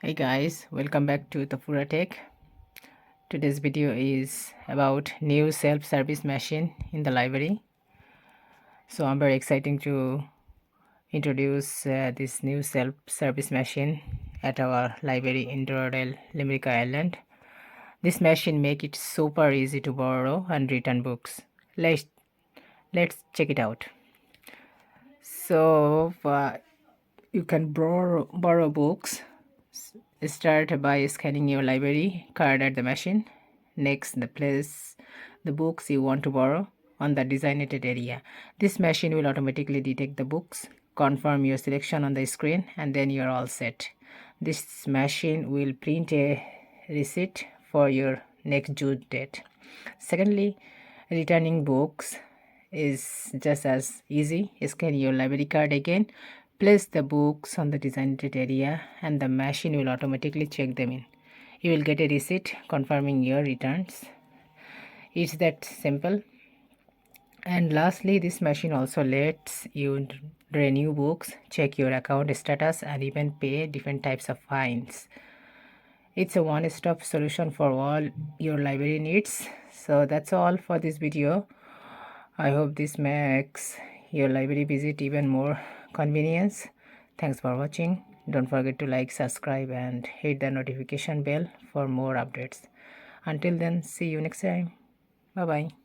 Hey guys, welcome back to Tapura Tech. Today's video is about new self-service machine in the library. So I'm very excited to introduce this new self-service machine at our library in Doradale, Limerick, Ireland. This machine make it super easy to borrow and return books. Let's check it out. So you can borrow books. Start by scanning your library card at the machine. Next, place the books you want to borrow on the designated area. This machine will automatically detect the books, confirm your selection on the screen, and then you're all set. This machine will print a receipt for your next due date. Secondly, returning books is just as easy. Scan your library card again, place the books on the designated area, and the machine will automatically check them in. You will get a receipt confirming your returns. It's that simple. And lastly, this machine also lets you renew books, check your account status, and even pay different types of fines. It's a one-stop solution for all your library needs. So that's all for this video. I hope this makes your library visit even more convenience. Thanks for watching. Don't forget to like, subscribe, and hit the notification bell for more updates. Until then, see you next time. Bye bye.